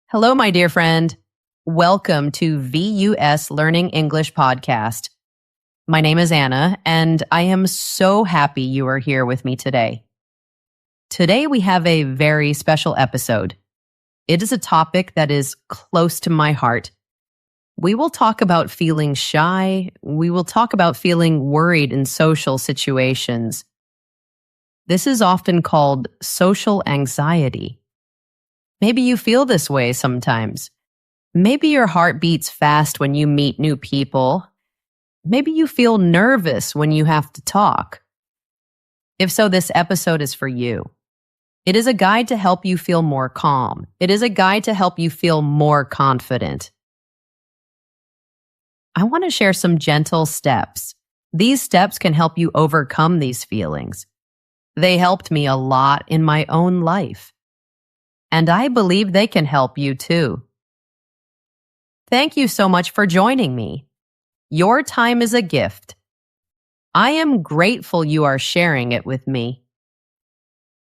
Hello, my dear friend. Welcome to VUS Learning English Podcast. My name is Anna, and I am so happy you are here with me today. Today, we have a very special episode. It is a topic that is close to my heart. We will talk about feeling shy. We will talk about feeling worried in social situations. This is often called social anxiety. Maybe you feel this way sometimes. Maybe your heart beats fast when you meet new people. Maybe you feel nervous when you have to talk. If so, this episode is for you. It is a guide to help you feel more calm. It is a guide to help you feel more confident. I want to share some gentle steps. These steps can help you overcome these feelings. They helped me a lot in my own life. And I believe they can help you too. Thank you so much for joining me. Your time is a gift. I am grateful you are sharing it with me.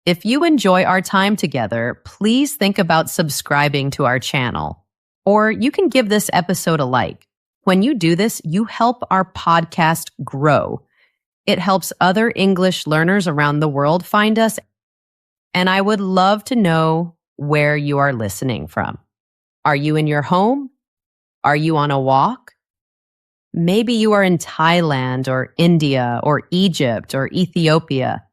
If you enjoy our time together, please think about subscribing to our channel. Or you can give this episode a like. When you do this, you help our podcast grow. It helps other English learners around the world find us. And I would love to know where you are listening from. Are you in your home? Are you on a walk? Maybe you are in Thailand or India or Egypt or Ethiopia.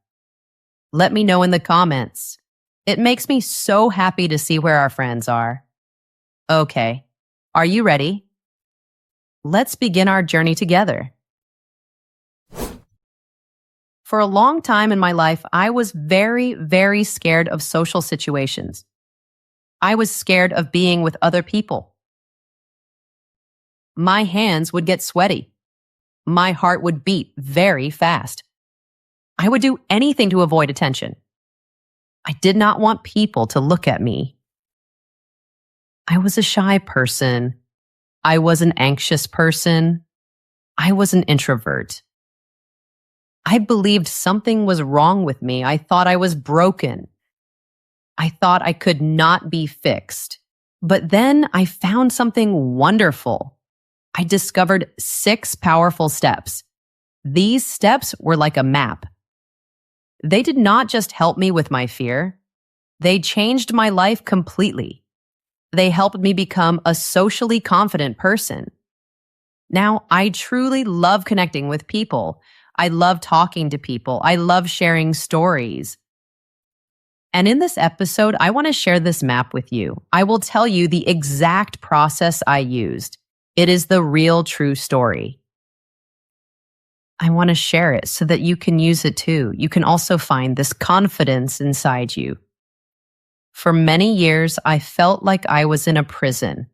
Let me know in the comments. It makes me so happy to see where our friends are. Okay, are you ready? Let's begin our journey together. For a long time in my life, I was very, very scared of social situations. I was scared of being with other people. My hands would get sweaty. My heart would beat very fast. I would do anything to avoid attention. I did not want people to look at me. I was a shy person. I was an anxious person. I was an introvert. I believed something was wrong with me. I thought I was broken. I thought I could not be fixed. But then I found something wonderful. I discovered 6 powerful steps. These steps were like a map. They did not just help me with my fear. They changed my life completely. They helped me become a socially confident person. Now, I truly love connecting with people. I love talking to people. I love sharing stories. And in this episode, I want to share this map with you. I will tell you the exact process I used. It is the real true story. I want to share it so that you can use it too. You can also find this confidence inside you. For many years, I felt like I was in a prison.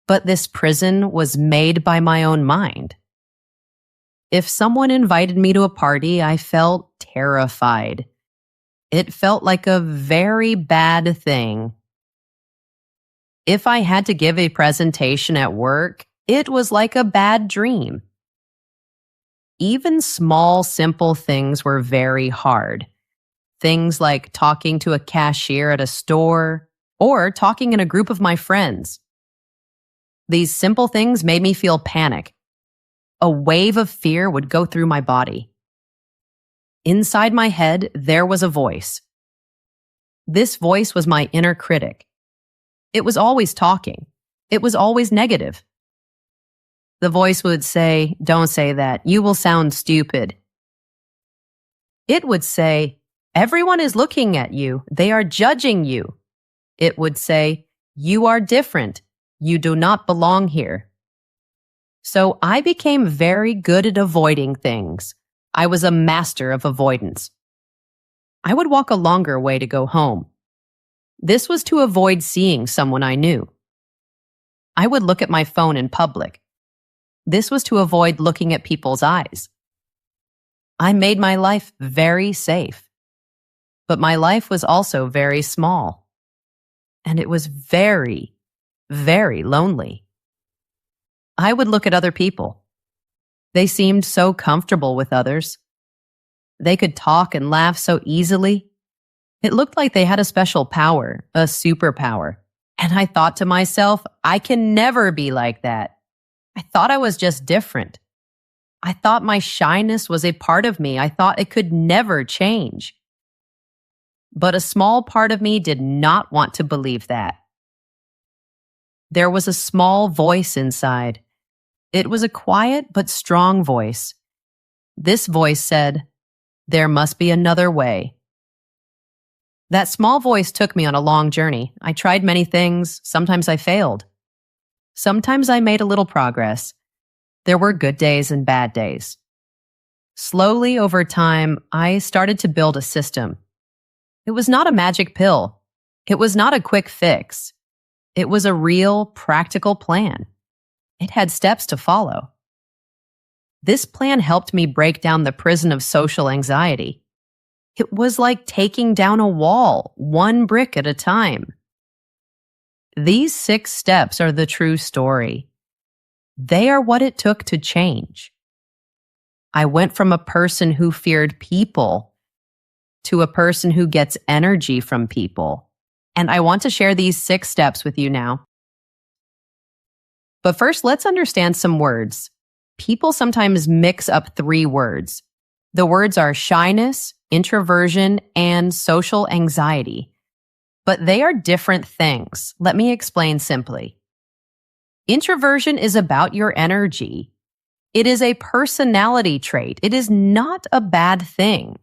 But this prison was made by my own mind. If someone invited me to a party, I felt terrified. It felt like a very bad thing. If I had to give a presentation at work, it was like a bad dream. Even small, simple things were very hard. Things like talking to a cashier at a store or talking in a group of my friends. These simple things made me feel panic. A wave of fear would go through my body. Inside my head, there was a voice. This voice was my inner critic. It was always talking. It was always negative. The voice would say, "Don't say that. You will sound stupid." It would say, "Everyone is looking at you. They are judging you." It would say, "You are different. You do not belong here." So I became very good at avoiding things. I was a master of avoidance. I would walk a longer way to go home. This was to avoid seeing someone I knew. I would look at my phone in public. This was to avoid looking at people's eyes. I made my life very safe. But my life was also very small. And it was very, very lonely. I would look at other people. They seemed so comfortable with others. They could talk and laugh so easily. It looked like they had a special power, a superpower. And I thought to myself, I can never be like that. I thought I was just different. I thought my shyness was a part of me. I thought it could never change. But a small part of me did not want to believe that. There was a small voice inside. It was a quiet but strong voice. This voice said, "There must be another way." That small voice took me on a long journey. I tried many things. Sometimes I failed. Sometimes I made a little progress. There were good days and bad days. Slowly over time, I started to build a system. It was not a magic pill. It was not a quick fix. It was a real, practical plan. It had steps to follow. This plan helped me break down the prison of social anxiety. It was like taking down a wall, one brick at a time. These 6 steps are the true story. They are what it took to change. I went from a person who feared people to a person who gets energy from people. And I want to share these 6 steps with you now. But first, let's understand some words. People sometimes mix up 3 words. The words are shyness, introversion, and social anxiety. But they are different things. Let me explain simply. Introversion is about your energy. It is a personality trait. It is not a bad thing.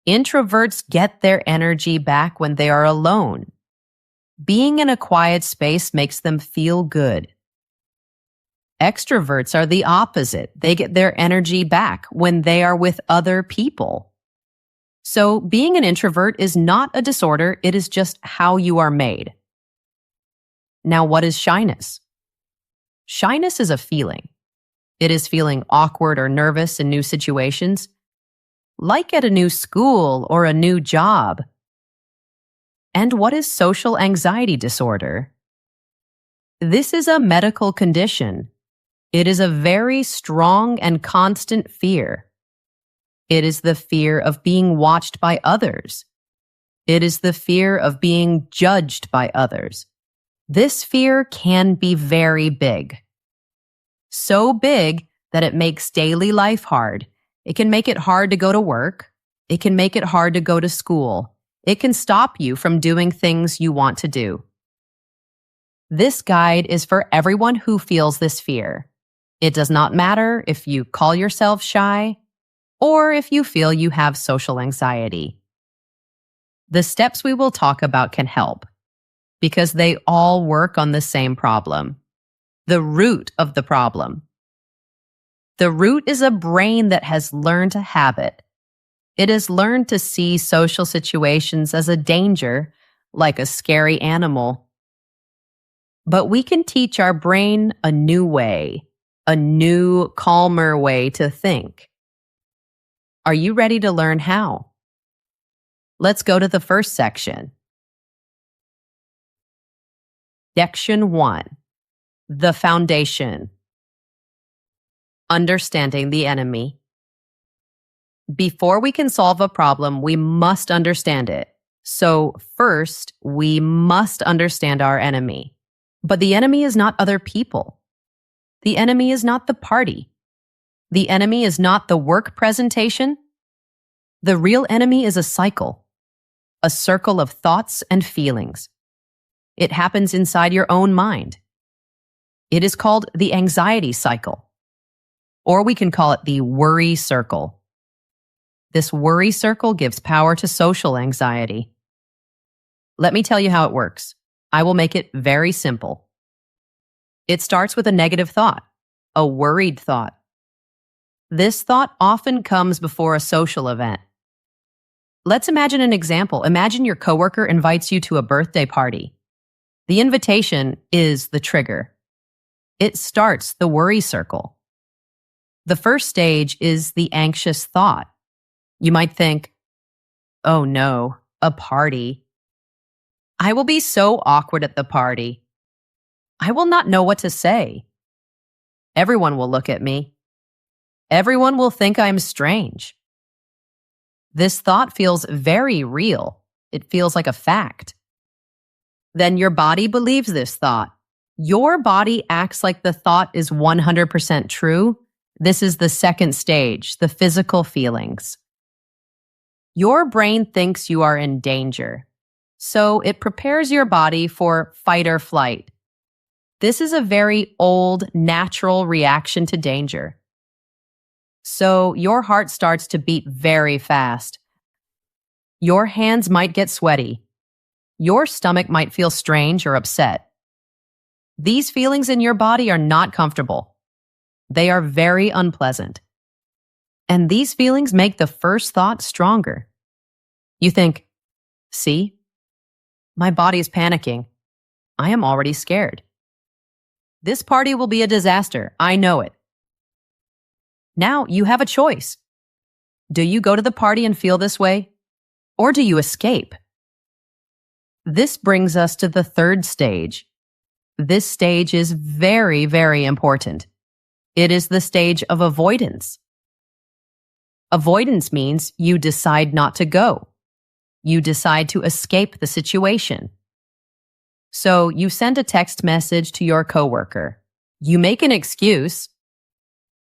Introverts get their energy back when they are alone. Being in a quiet space makes them feel good. Extroverts are the opposite. They get their energy back when they are with other people. So being an introvert is not a disorder, it is just how you are made. Now, what is shyness? Shyness is a feeling. It is feeling awkward or nervous in new situations, like at a new school or a new job. And what is social anxiety disorder? This is a medical condition. It is a very strong and constant fear. It is the fear of being watched by others. It is the fear of being judged by others. This fear can be very big. So big that it makes daily life hard. It can make it hard to go to work. It can make it hard to go to school. It can stop you from doing things you want to do. This guide is for everyone who feels this fear. It does not matter if you call yourself shy or if you feel you have social anxiety. The steps we will talk about can help because they all work on the same problem, the root of the problem. The root is a brain that has learned a habit. It has learned to see social situations as a danger, like a scary animal. But we can teach our brain a new way, a new, calmer way to think. Are you ready to learn how? Let's go to the first section. Section 1. The foundation. Understanding the enemy. Before we can solve a problem, we must understand it. So first, we must understand our enemy. But the enemy is not other people. The enemy is not the party. The enemy is not the work presentation. The real enemy is a cycle, a circle of thoughts and feelings. It happens inside your own mind. It is called the anxiety cycle, or we can call it the worry circle. This worry circle gives power to social anxiety. Let me tell you how it works. I will make it very simple. It starts with a negative thought, a worried thought. This thought often comes before a social event. Let's imagine an example. Imagine your coworker invites you to a birthday party. The invitation is the trigger. It starts the worry circle. The first stage is the anxious thought. You might think, oh no, a party. I will be so awkward at the party. I will not know what to say. Everyone will look at me. Everyone will think I'm strange. This thought feels very real. It feels like a fact. Then your body believes this thought. Your body acts like the thought is 100% true. This is the second stage, the physical feelings. Your brain thinks you are in danger, so it prepares your body for fight or flight. This is a very old, natural reaction to danger. So your heart starts to beat very fast. Your hands might get sweaty. Your stomach might feel strange or upset. These feelings in your body are not comfortable. They are very unpleasant. And these feelings make the first thought stronger. You think, see, my body is panicking. I am already scared. This party will be a disaster. I know it. Now you have a choice. Do you go to the party and feel this way? Or do you escape? This brings us to the third stage. This stage is very, very important. It is the stage of avoidance. Avoidance means you decide not to go. You decide to escape the situation. So you send a text message to your coworker. You make an excuse.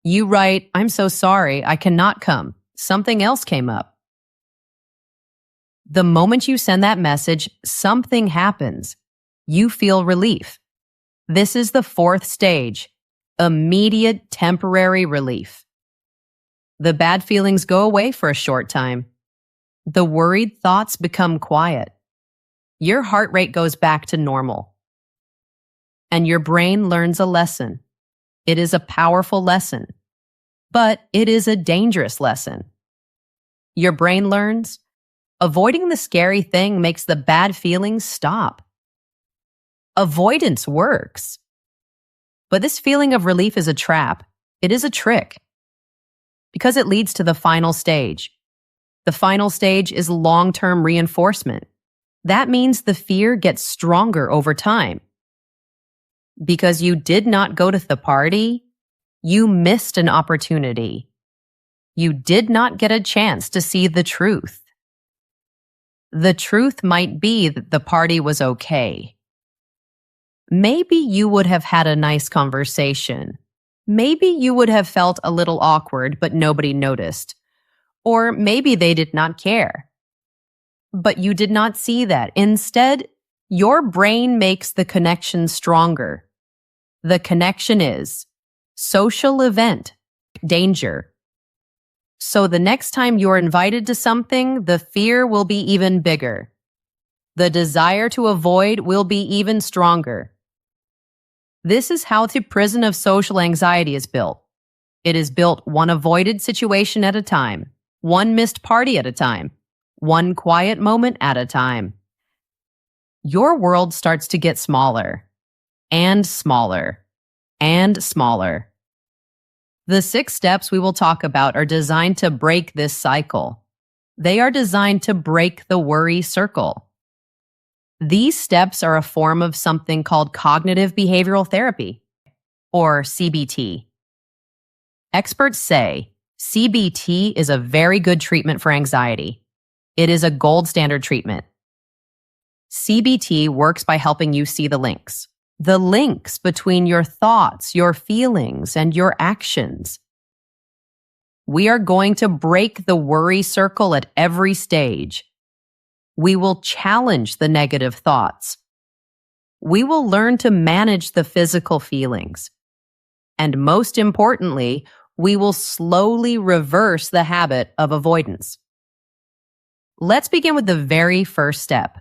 You write, "I'm so sorry, I cannot come. Something else came up." The moment you send that message, something happens. You feel relief. This is the fourth stage, immediate temporary relief. The bad feelings go away for a short time. The worried thoughts become quiet. Your heart rate goes back to normal. And your brain learns a lesson. It is a powerful lesson, but it is a dangerous lesson. Your brain learns, avoiding the scary thing makes the bad feelings stop. Avoidance works. But this feeling of relief is a trap. It is a trick. Because it leads to the final stage. The final stage is long-term reinforcement. That means the fear gets stronger over time. Because you did not go to the party, you missed an opportunity. You did not get a chance to see the truth. The truth might be that the party was okay. Maybe you would have had a nice conversation. Maybe you would have felt a little awkward, but nobody noticed. Or maybe they did not care. But you did not see that. Instead, your brain makes the connection stronger. The connection is social event, danger. So the next time you're invited to something, the fear will be even bigger. The desire to avoid will be even stronger. This is how the prison of social anxiety is built. It is built one avoided situation at a time, one missed party at a time, one quiet moment at a time. Your world starts to get smaller, and smaller, and smaller. The 6 steps we will talk about are designed to break this cycle. They are designed to break the worry circle. These steps are a form of something called cognitive behavioral therapy, or CBT. Experts say CBT is a very good treatment for anxiety. It is a gold standard treatment. CBT works by helping you see the links between your thoughts, your feelings, and your actions. We are going to break the worry circle at every stage. We will challenge the negative thoughts. We will learn to manage the physical feelings. And most importantly, we will slowly reverse the habit of avoidance. Let's begin with the very first step.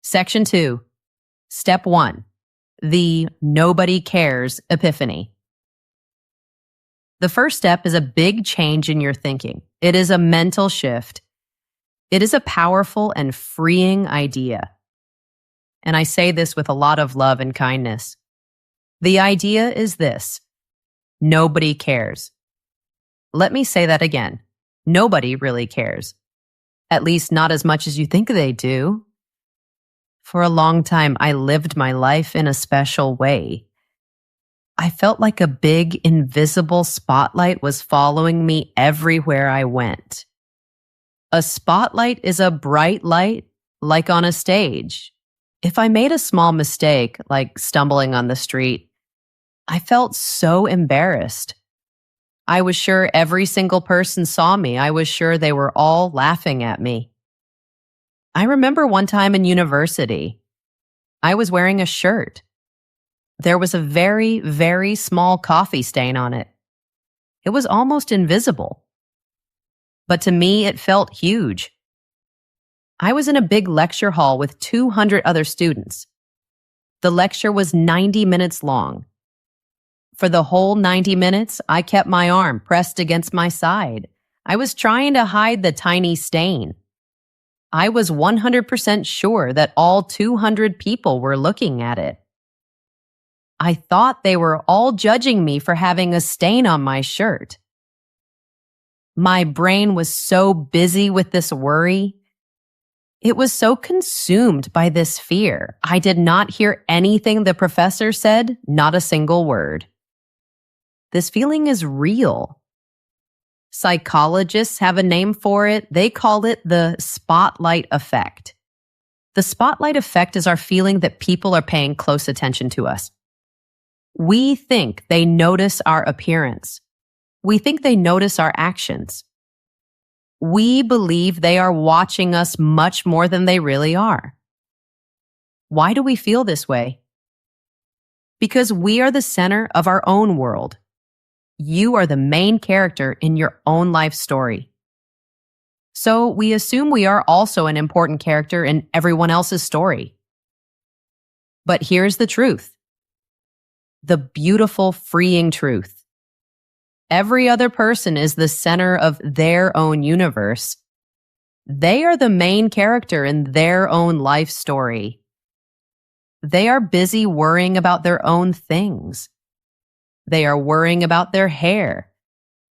Section 2, Step 1, the nobody cares epiphany. The first step is a big change in your thinking. It is a mental shift. It is a powerful and freeing idea. And I say this with a lot of love and kindness. The idea is this: nobody cares. Let me say that again. Nobody really cares. At least not as much as you think they do. For a long time, I lived my life in a special way. I felt like a big, invisible spotlight was following me everywhere I went. A spotlight is a bright light like on a stage. If I made a small mistake, like stumbling on the street, I felt so embarrassed. I was sure every single person saw me. I was sure they were all laughing at me. I remember one time in university, I was wearing a shirt. There was a very, very small coffee stain on it. It was almost invisible. But to me, it felt huge. I was in a big lecture hall with 200 other students. The lecture was 90 minutes long. For the whole 90 minutes, I kept my arm pressed against my side. I was trying to hide the tiny stain. I was 100% sure that all 200 people were looking at it. I thought they were all judging me for having a stain on my shirt. My brain was so busy with this worry. It was so consumed by this fear. I did not hear anything the professor said, not a single word. This feeling is real. Psychologists have a name for it. They call it the spotlight effect. The spotlight effect is our feeling that people are paying close attention to us. We think they notice our appearance. We think they notice our actions. We believe they are watching us much more than they really are. Why do we feel this way? Because we are the center of our own world. You are the main character in your own life story. So we assume we are also an important character in everyone else's story. But here's the truth. The beautiful, freeing truth. Every other person is the center of their own universe. They are the main character in their own life story. They are busy worrying about their own things. They are worrying about their hair.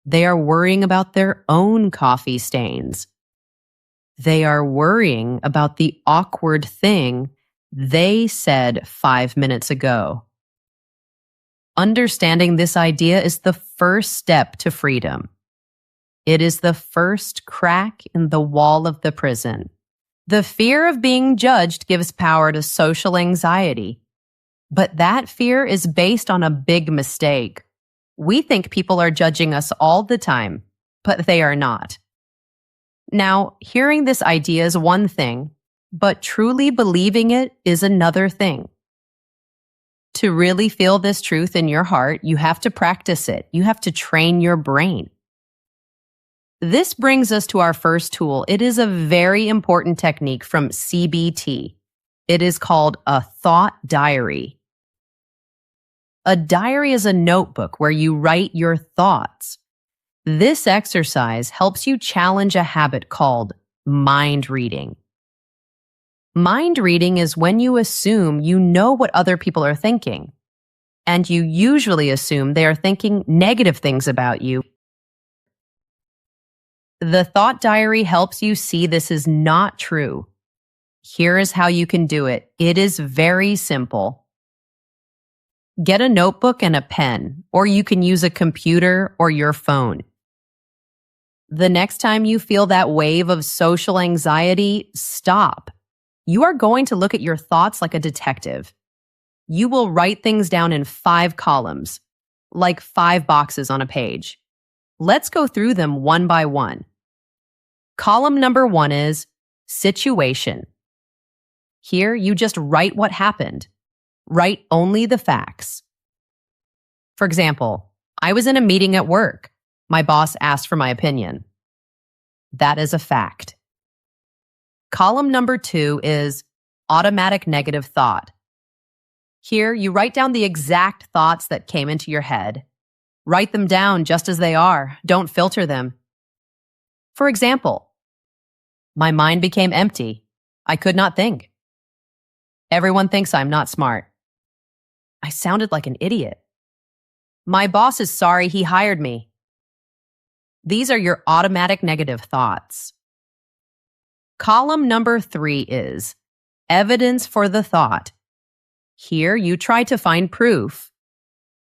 They are worrying about their own coffee stains. They are worrying about the awkward thing they said 5 minutes ago. Understanding this idea is the first step to freedom. It is the first crack in the wall of the prison. The fear of being judged gives power to social anxiety. But that fear is based on a big mistake. We think people are judging us all the time, but they are not. Now, hearing this idea is one thing, but truly believing it is another thing. To really feel this truth in your heart, you have to practice it. You have to train your brain. This brings us to our first tool. It is a very important technique from CBT. It is called a thought diary. A diary is a notebook where you write your thoughts. This exercise helps you challenge a habit called mind reading. Mind reading is when you assume you know what other people are thinking, and you usually assume they are thinking negative things about you. The thought diary helps you see this is not true. Here is how you can do it. It is very simple. Get a notebook and a pen, or you can use a computer or your phone. The next time you feel that wave of social anxiety, stop. You are going to look at your thoughts like a detective. You will write things down in 5 columns, like 5 boxes on a page. Let's go through them one by one. Column number 1 is situation. Here, you just write what happened. Write only the facts. For example, I was in a meeting at work. My boss asked for my opinion. That is a fact. Column number 2 is automatic negative thought. Here, you write down the exact thoughts that came into your head. Write them down just as they are. Don't filter them. For example, my mind became empty. I could not think. Everyone thinks I'm not smart. I sounded like an idiot. My boss is sorry he hired me. These are your automatic negative thoughts. Column number 3 is evidence for the thought. Here, you try to find proof.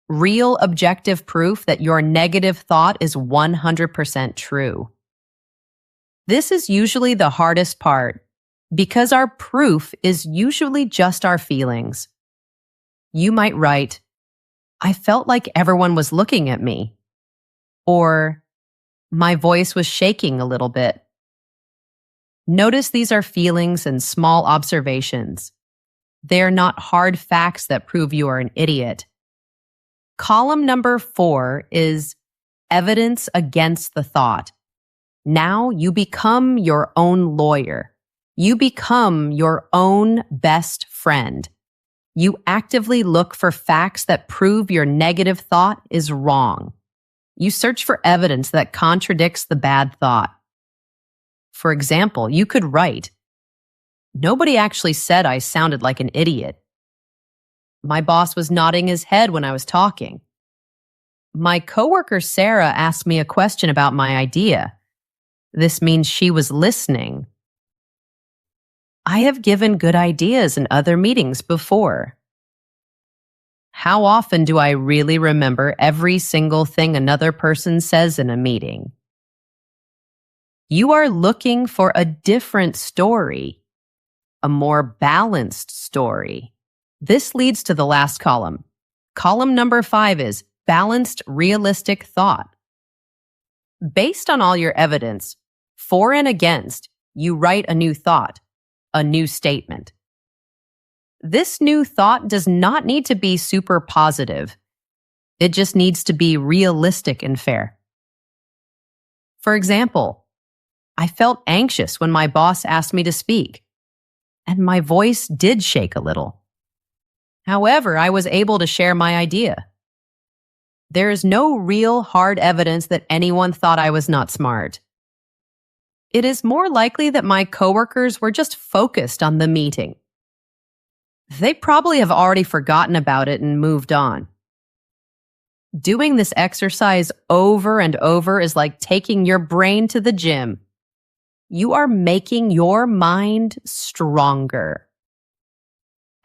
Real objective proof that your negative thought is 100% true. This is usually the hardest part. Because our proof is usually just our feelings. You might write, I felt like everyone was looking at me. Or, my voice was shaking a little bit. Notice these are feelings and small observations. They are not hard facts that prove you are an idiot. Column number 4 is evidence against the thought. Now you become your own lawyer. You become your own best friend. You actively look for facts that prove your negative thought is wrong. You search for evidence that contradicts the bad thought. For example, you could write, nobody actually said I sounded like an idiot. My boss was nodding his head when I was talking. My coworker Sarah asked me a question about my idea. This means she was listening. I have given good ideas in other meetings before. How often do I really remember every single thing another person says in a meeting? You are looking for a different story, a more balanced story. This leads to the last column. Column number 5 is balanced, realistic thought. Based on all your evidence, for and against, you write a new thought, a new statement. This new thought does not need to be super positive. It just needs to be realistic and fair. For example, I felt anxious when my boss asked me to speak, and my voice did shake a little. However, I was able to share my idea. There is no real hard evidence that anyone thought I was not smart. It is more likely that my coworkers were just focused on the meeting. They probably have already forgotten about it and moved on. Doing this exercise over and over is like taking your brain to the gym. You are making your mind stronger.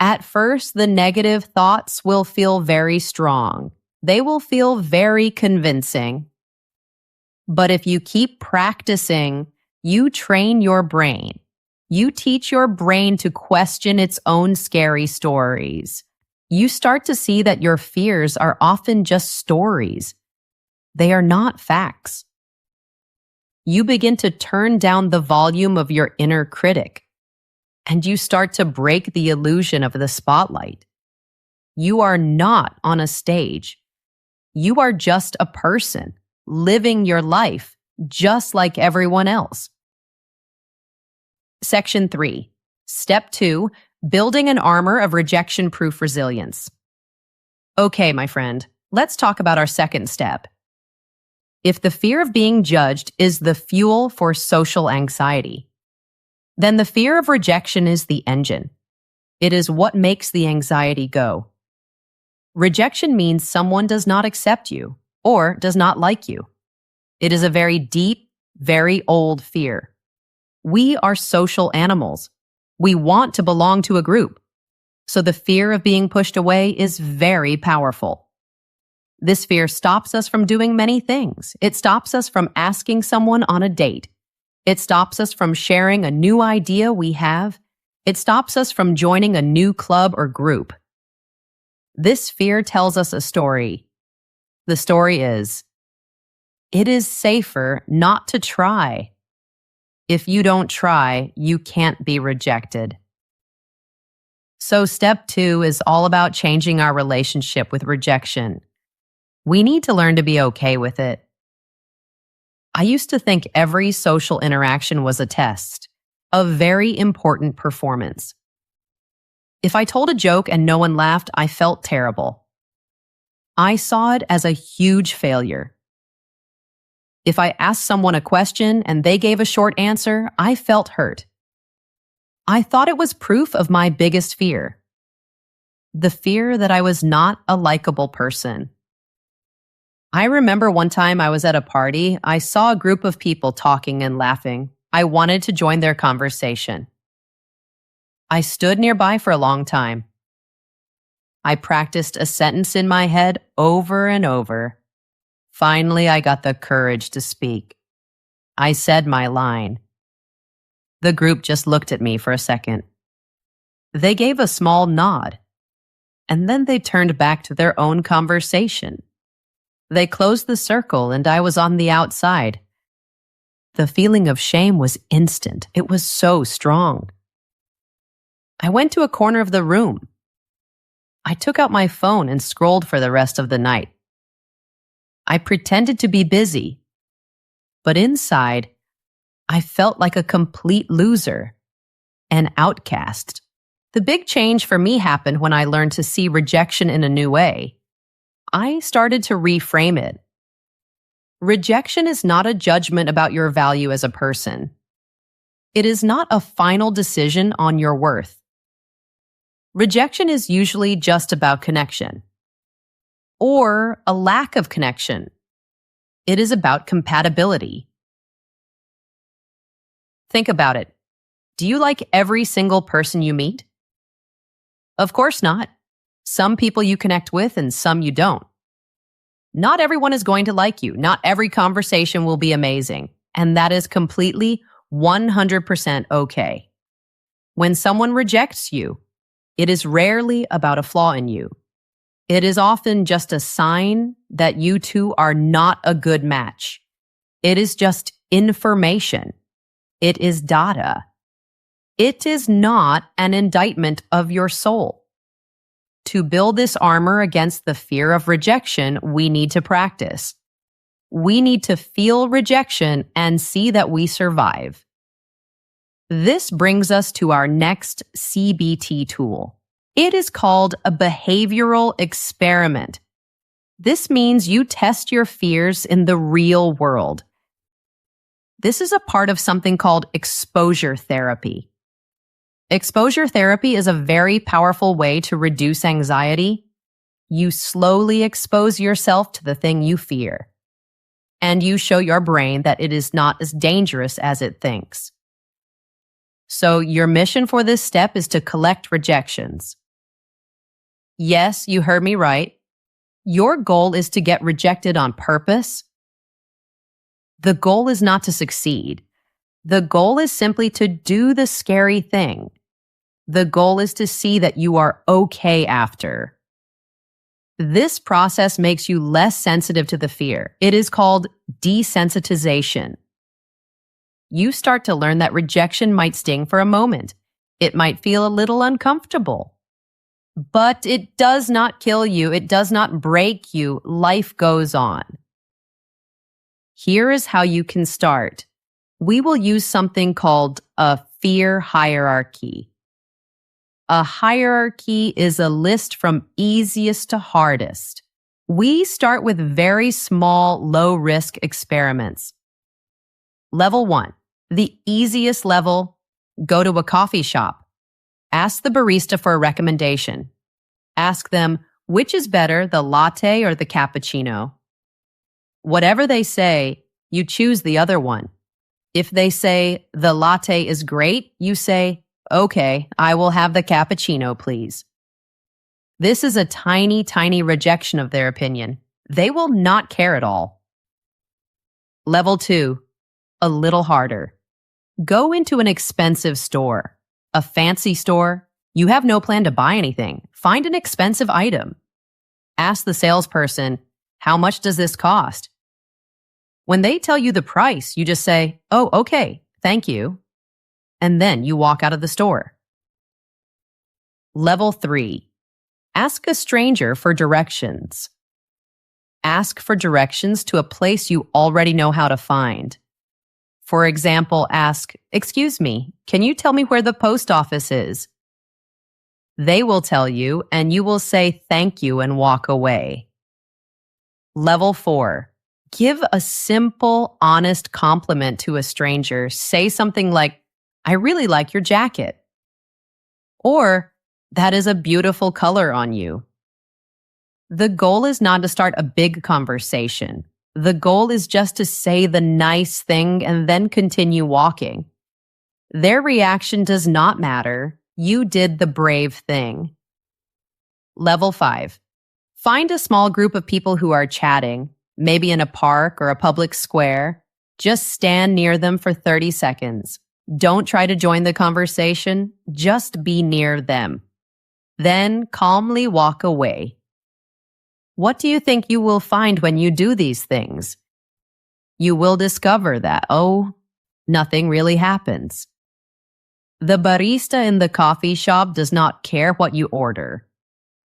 At first, the negative thoughts will feel very strong. They will feel very convincing. But if you keep practicing, you train your brain. You teach your brain to question its own scary stories. You start to see that your fears are often just stories. They are not facts. You begin to turn down the volume of your inner critic, and you start to break the illusion of the spotlight. You are not on a stage. You are just a person living your life just like everyone else. Section 3. Step 2. Building an armor of rejection-proof resilience. Okay, my friend, let's talk about our second step. If the fear of being judged is the fuel for social anxiety, then the fear of rejection is the engine. It is what makes the anxiety go. Rejection means someone does not accept you or does not like you. It is a very deep, very old fear. We are social animals. We want to belong to a group. So the fear of being pushed away is very powerful. This fear stops us from doing many things. It stops us from asking someone on a date. It stops us from sharing a new idea we have. It stops us from joining a new club or group. This fear tells us a story. The story is, it is safer not to try. If you don't try, you can't be rejected. So step 2 is all about changing our relationship with rejection. We need to learn to be okay with it. I used to think every social interaction was a test, a very important performance. If I told a joke and no one laughed, I felt terrible. I saw it as a huge failure. If I asked someone a question and they gave a short answer, I felt hurt. I thought it was proof of my biggest fear, the fear that I was not a likable person. I remember one time I was at a party, I saw a group of people talking and laughing. I wanted to join their conversation. I stood nearby for a long time. I practiced a sentence in my head over and over. Finally, I got the courage to speak. I said my line. The group just looked at me for a second. They gave a small nod, and then they turned back to their own conversation. They closed the circle, and I was on the outside. The feeling of shame was instant. It was so strong. I went to a corner of the room. I took out my phone and scrolled for the rest of the night. I pretended to be busy, but inside, I felt like a complete loser, an outcast. The big change for me happened when I learned to see rejection in a new way. I started to reframe it. Rejection is not a judgment about your value as a person. It is not a final decision on your worth. Rejection is usually just about connection, or a lack of connection. It is about compatibility. Think about it. Do you like every single person you meet? Of course not. Some people you connect with and some you don't. Not everyone is going to like you. Not every conversation will be amazing. And that is completely 100% okay. When someone rejects you, it is rarely about a flaw in you. It is often just a sign that you two are not a good match. It is just information. It is data. It is not an indictment of your soul. To build this armor against the fear of rejection, we need to practice. We need to feel rejection and see that we survive. This brings us to our next CBT tool. It is called a behavioral experiment. This means you test your fears in the real world. This is a part of something called exposure therapy. Exposure therapy is a very powerful way to reduce anxiety. You slowly expose yourself to the thing you fear, and you show your brain that it is not as dangerous as it thinks. So your mission for this step is to collect rejections. Yes, you heard me right. Your goal is to get rejected on purpose. The goal is not to succeed. The goal is simply to do the scary thing. The goal is to see that you are okay after. This process makes you less sensitive to the fear. It is called desensitization. You start to learn that rejection might sting for a moment. It might feel a little uncomfortable. But it does not kill you. It does not break you. Life goes on. Here is how you can start. We will use something called a fear hierarchy. A hierarchy is a list from easiest to hardest. We start with very small, low-risk experiments. Level 1, the easiest level, go to a coffee shop. Ask the barista for a recommendation. Ask them, which is better, the latte or the cappuccino? Whatever they say, you choose the other one. If they say, the latte is great, you say, okay, I will have the cappuccino, please. This is a tiny, tiny rejection of their opinion. They will not care at all. Level 2, a little harder. Go into an expensive store, a fancy store. You have no plan to buy anything. Find an expensive item. Ask the salesperson, how much does this cost? When they tell you the price, you just say, oh, okay, thank you. And then you walk out of the store. Level 3, ask a stranger for directions. Ask for directions to a place you already know how to find. For example, ask, excuse me, can you tell me where the post office is? They will tell you, and you will say thank you and walk away. Level 4, give a simple, honest compliment to a stranger. Say something like, I really like your jacket. Or, that is a beautiful color on you. The goal is not to start a big conversation. The goal is just to say the nice thing and then continue walking. Their reaction does not matter. You did the brave thing. Level 5. Find a small group of people who are chatting, maybe in a park or a public square. Just stand near them for 30 seconds. Don't try to join the conversation, just be near them. Then calmly walk away. What do you think you will find when you do these things? You will discover that, nothing really happens. The barista in the coffee shop does not care what you order.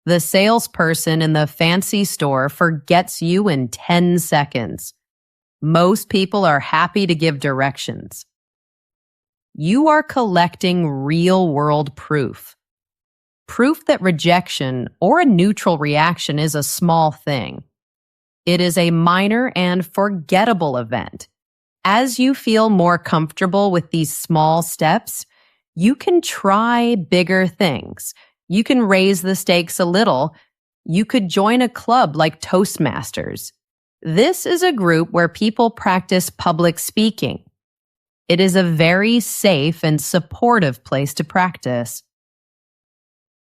The salesperson in the fancy store forgets you in 10 seconds. Most people are happy to give directions. You are collecting real-world proof. Proof that rejection or a neutral reaction is a small thing. It is a minor and forgettable event. As you feel more comfortable with these small steps, you can try bigger things. You can raise the stakes a little. You could join a club like Toastmasters. This is a group where people practice public speaking. It is a very safe and supportive place to practice.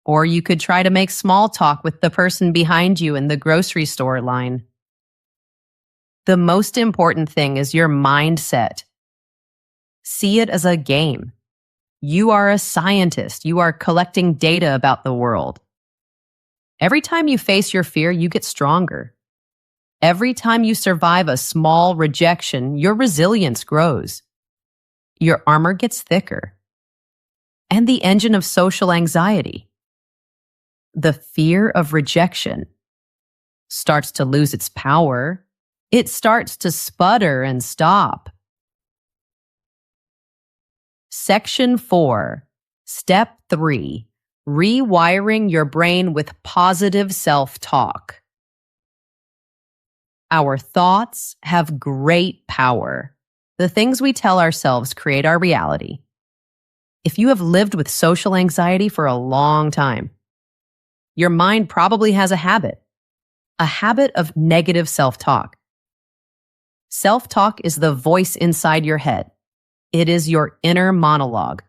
Or you could try to make small talk with the person behind you in the grocery store line. The most important thing is your mindset. See it as a game. You are a scientist. You are collecting data about the world. Every time you face your fear, you get stronger. Every time you survive a small rejection, your resilience grows. Your armor gets thicker. And the engine of social anxiety, the fear of rejection, starts to lose its power. It starts to sputter and stop. Section 4, Step 3, Rewiring your brain with positive self-talk. Our thoughts have great power. The things we tell ourselves create our reality. If you have lived with social anxiety for a long time, your mind probably has a habit of negative self-talk. Self-talk is the voice inside your head. It is your inner monologue.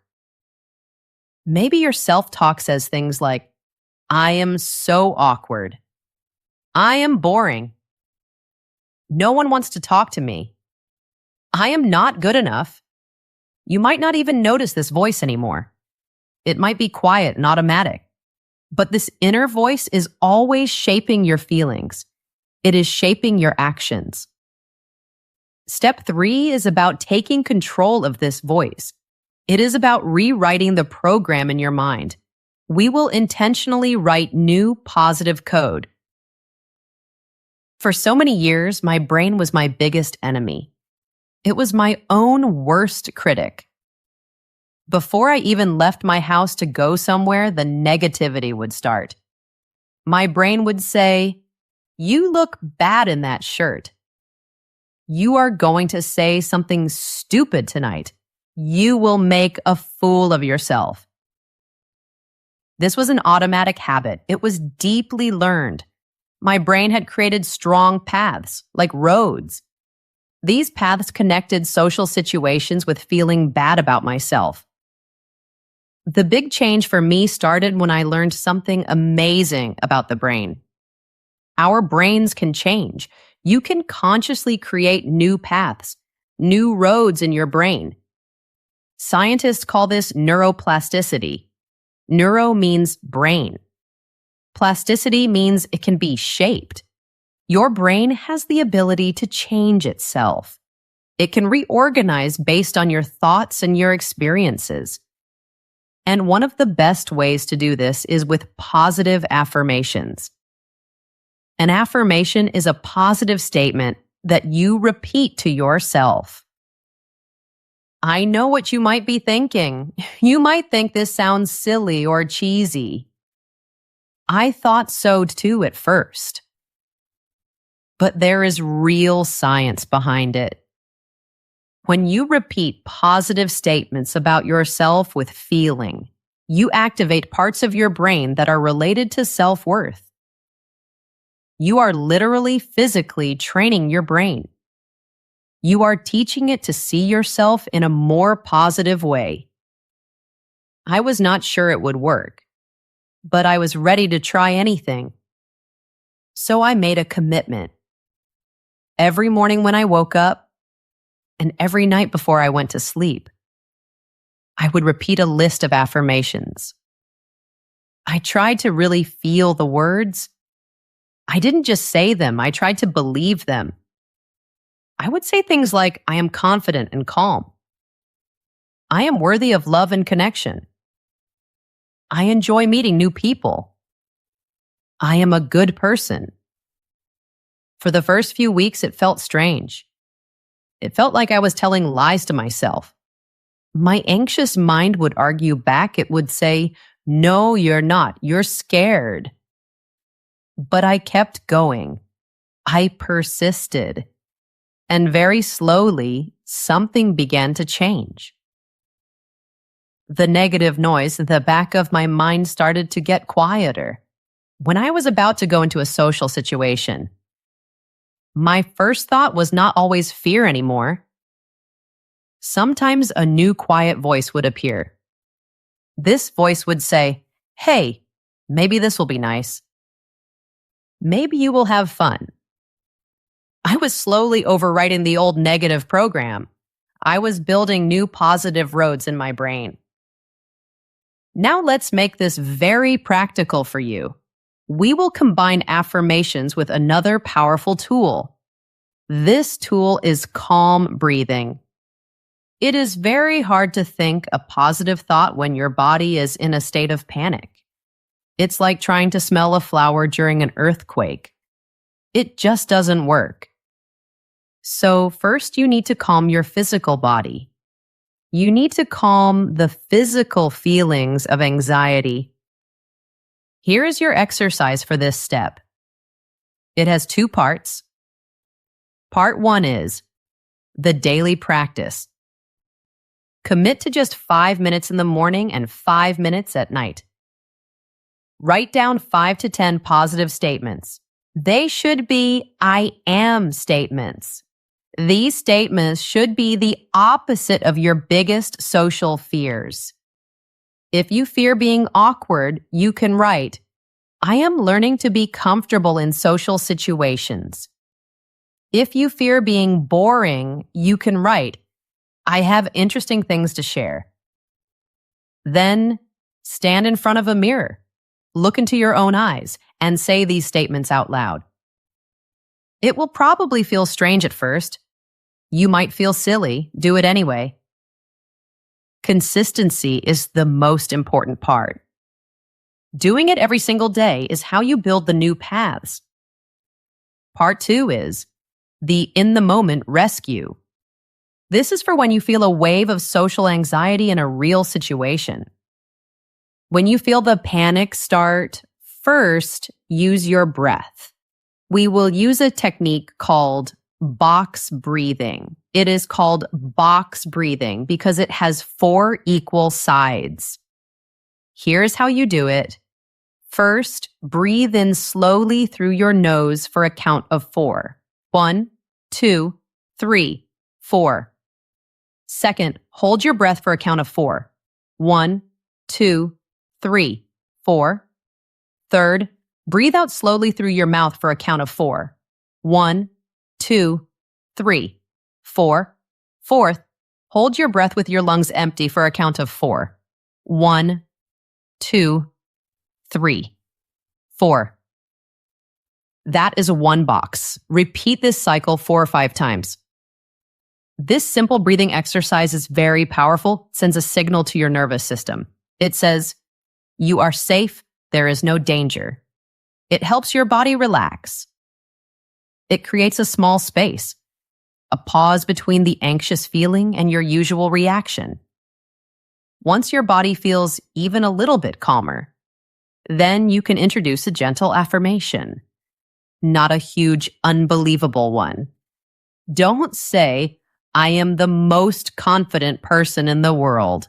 Maybe your self-talk says things like, I am so awkward. I am boring. No one wants to talk to me. I am not good enough. You might not even notice this voice anymore. It might be quiet and automatic. But this inner voice is always shaping your feelings. It is shaping your actions. Step 3 is about taking control of this voice. It is about rewriting the program in your mind. We will intentionally write new positive code. For so many years, my brain was my biggest enemy. It was my own worst critic. Before I even left my house to go somewhere, the negativity would start. My brain would say, "You look bad in that shirt. You are going to say something stupid tonight. You will make a fool of yourself." This was an automatic habit. It was deeply learned. My brain had created strong paths, like roads. These paths connected social situations with feeling bad about myself. The big change for me started when I learned something amazing about the brain. Our brains can change. You can consciously create new paths, new roads in your brain. Scientists call this neuroplasticity. Neuro means brain. Plasticity means it can be shaped. Your brain has the ability to change itself. It can reorganize based on your thoughts and your experiences. And one of the best ways to do this is with positive affirmations. An affirmation is a positive statement that you repeat to yourself. I know what you might be thinking. You might think this sounds silly or cheesy. I thought so too at first. But there is real science behind it. When you repeat positive statements about yourself with feeling, you activate parts of your brain that are related to self-worth. You are literally physically training your brain. You are teaching it to see yourself in a more positive way. I was not sure it would work, but I was ready to try anything. So I made a commitment. Every morning when I woke up, and every night before I went to sleep, I would repeat a list of affirmations. I tried to really feel the words. I didn't just say them, I tried to believe them. I would say things like, I am confident and calm. I am worthy of love and connection. I enjoy meeting new people. I am a good person. For the first few weeks, it felt strange. It felt like I was telling lies to myself. My anxious mind would argue back. It would say, no, you're not. You're scared. But I kept going. I persisted. And very slowly, something began to change. The negative noise at the back of my mind started to get quieter. When I was about to go into a social situation, my first thought was not always fear anymore. Sometimes a new quiet voice would appear. This voice would say, hey, maybe this will be nice. Maybe you will have fun. I was slowly overwriting the old negative program. I was building new positive roads in my brain. Now let's make this very practical for you. We will combine affirmations with another powerful tool. This tool is calm breathing. It is very hard to think a positive thought when your body is in a state of panic. It's like trying to smell a flower during an earthquake. It just doesn't work. So first you need to calm your physical body. You need to calm the physical feelings of anxiety. Here is your exercise for this step. It has 2 parts. Part 1 is the daily practice. Commit to just 5 minutes in the morning and 5 minutes at night. Write down 5 to 10 positive statements. They should be I am statements. These statements should be the opposite of your biggest social fears. If you fear being awkward, you can write, I am learning to be comfortable in social situations. If you fear being boring, you can write, I have interesting things to share. Then stand in front of a mirror, look into your own eyes, and say these statements out loud. It will probably feel strange at first. You might feel silly. Do it anyway. Consistency is the most important part. Doing it every single day is how you build the new paths. Part 2 is the in-the-moment rescue. This is for when you feel a wave of social anxiety in a real situation. When you feel the panic start, first use your breath. We will use a technique called box breathing. It is called box breathing because it has 4 equal sides. Here's how you do it. First, breathe in slowly through your nose for a count of 4. 1, 2, 3, 4. Second, hold your breath for a count of 4. 1, 2, 3, 4. Third, breathe out slowly through your mouth for a count of 4. 1, 2, 3, 4. Fourth, hold your breath with your lungs empty for a count of 4. 1, 2, 3, 4. That is 1 box. Repeat this cycle 4 or 5 times. This simple breathing exercise is very powerful, sends a signal to your nervous system. It says, you are safe, there is no danger. It helps your body relax. It creates a small space, a pause between the anxious feeling and your usual reaction. Once your body feels even a little bit calmer, then you can introduce a gentle affirmation, not a huge, unbelievable one. Don't say, I am the most confident person in the world.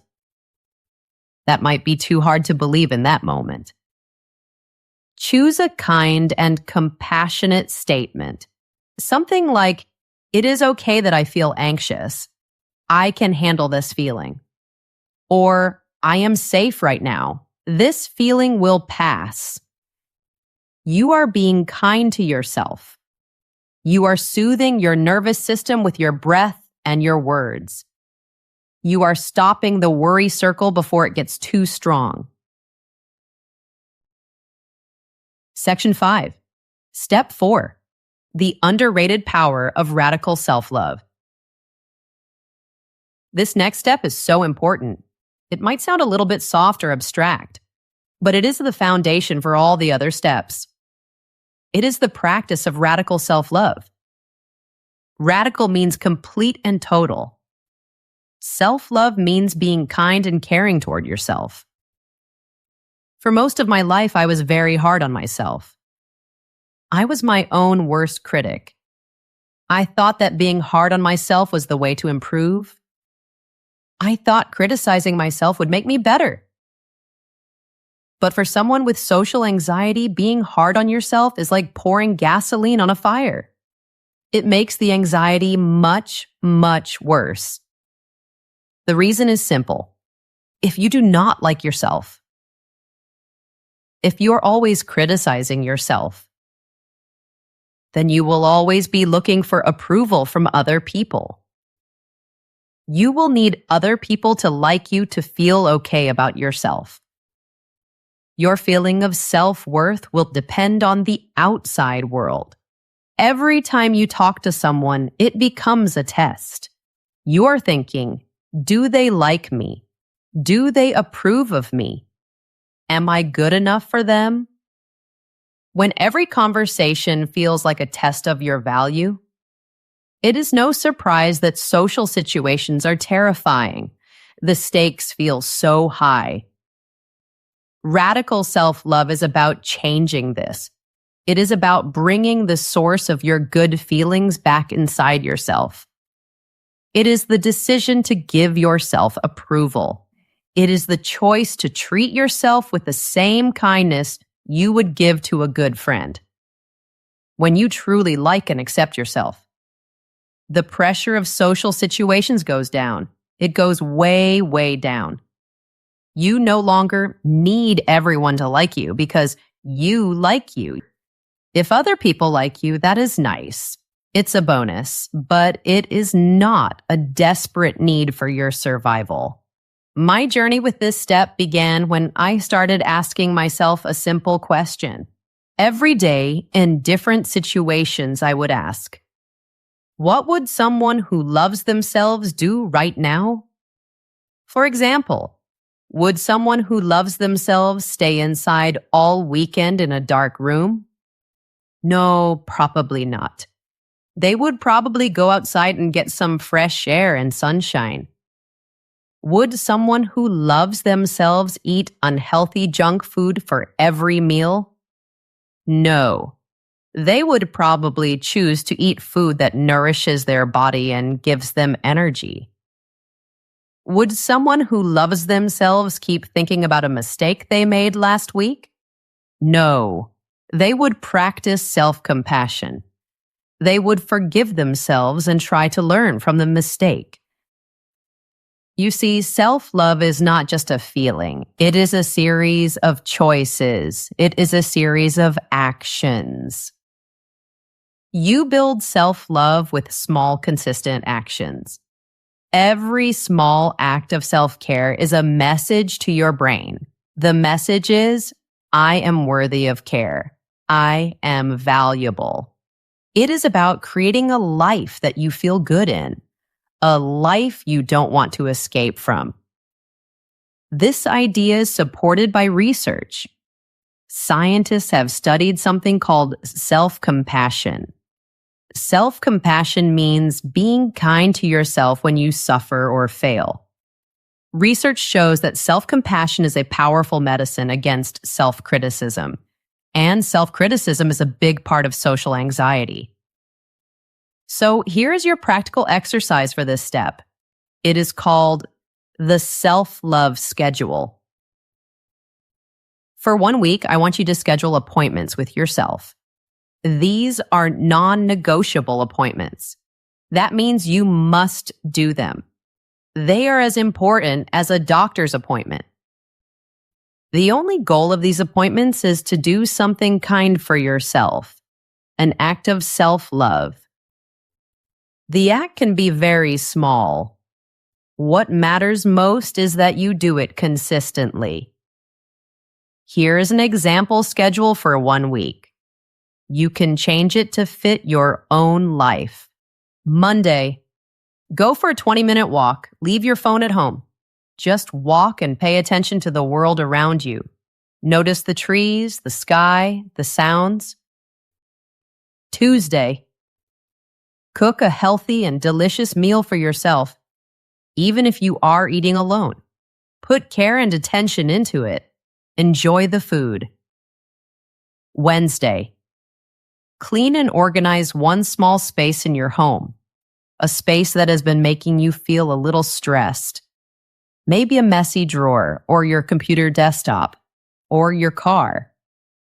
That might be too hard to believe in that moment. Choose a kind and compassionate statement. Something like, it is okay that I feel anxious. I can handle this feeling. Or, I am safe right now. This feeling will pass. You are being kind to yourself. You are soothing your nervous system with your breath and your words. You are stopping the worry circle before it gets too strong. Section 5. Step 4. The underrated power of radical self-love. This next step is so important. It might sound a little bit soft or abstract, but it is the foundation for all the other steps. It is the practice of radical self-love. Radical means complete and total. Self-love means being kind and caring toward yourself. For most of my life, I was very hard on myself. I was my own worst critic. I thought that being hard on myself was the way to improve. I thought criticizing myself would make me better. But for someone with social anxiety, being hard on yourself is like pouring gasoline on a fire. It makes the anxiety much, much worse. The reason is simple. If you do not like yourself, if you're always criticizing yourself, then you will always be looking for approval from other people. You will need other people to like you to feel okay about yourself. Your feeling of self-worth will depend on the outside world. Every time you talk to someone, it becomes a test. You're thinking, do they like me? Do they approve of me? Am I good enough for them? When every conversation feels like a test of your value, it is no surprise that social situations are terrifying. The stakes feel so high. Radical self-love is about changing this. It is about bringing the source of your good feelings back inside yourself. It is the decision to give yourself approval. It is the choice to treat yourself with the same kindness you would give to a good friend. When you truly like and accept yourself, the pressure of social situations goes down. It goes way, way down. You no longer need everyone to like you because you like you. If other people like you, that is nice. It's a bonus, but it is not a desperate need for your survival. My journey with this step began when I started asking myself a simple question. Every day, in different situations, I would ask, what would someone who loves themselves do right now? For example, would someone who loves themselves stay inside all weekend in a dark room? No, probably not. They would probably go outside and get some fresh air and sunshine. Would someone who loves themselves eat unhealthy junk food for every meal? No. They would probably choose to eat food that nourishes their body and gives them energy. Would someone who loves themselves keep thinking about a mistake they made last week? No. They would practice self-compassion. They would forgive themselves and try to learn from the mistake. You see, self-love is not just a feeling. It is a series of choices. It is a series of actions. You build self-love with small, consistent actions. Every small act of self-care is a message to your brain. The message is, I am worthy of care. I am valuable. It is about creating a life that you feel good in, a life you don't want to escape from. This idea is supported by research. Scientists have studied something called self-compassion. Self-compassion means being kind to yourself when you suffer or fail. Research shows that self-compassion is a powerful medicine against self-criticism, and self-criticism is a big part of social anxiety. So here is your practical exercise for this step. It is called the self-love schedule. For 1 week, I want you to schedule appointments with yourself. These are non-negotiable appointments. That means you must do them. They are as important as a doctor's appointment. The only goal of these appointments is to do something kind for yourself, an act of self-love. The act can be very small. What matters most is that you do it consistently. Here is an example schedule for 1 week. You can change it to fit your own life. Monday, go for a 20-minute walk. Leave your phone at home. Just walk and pay attention to the world around you. Notice the trees, the sky, the sounds. Tuesday, cook a healthy and delicious meal for yourself, even if you are eating alone. Put care and attention into it. Enjoy the food. Wednesday, clean and organize one small space in your home, a space that has been making you feel a little stressed. Maybe a messy drawer, or your computer desktop, or your car.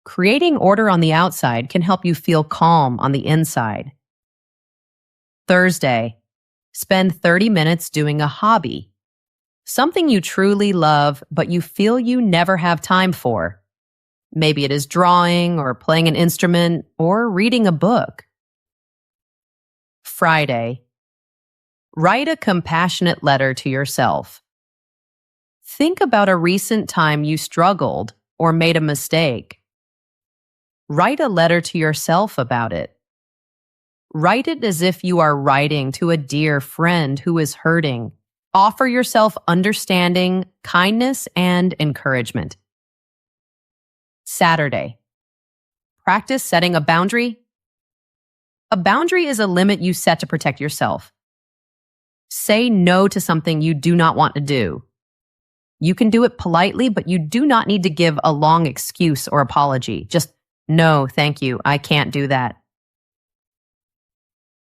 Creating order on the outside can help you feel calm on the inside. Thursday, spend 30 minutes doing a hobby. Something you truly love, but you feel you never have time for. Maybe it is drawing, or playing an instrument, or reading a book. Friday, write a compassionate letter to yourself. Think about a recent time you struggled or made a mistake. Write a letter to yourself about it. Write it as if you are writing to a dear friend who is hurting. Offer yourself understanding, kindness, and encouragement. Saturday, practice setting a boundary. A boundary is a limit you set to protect yourself. Say no to something you do not want to do. You can do it politely, but you do not need to give a long excuse or apology. Just, no, thank you, I can't do that.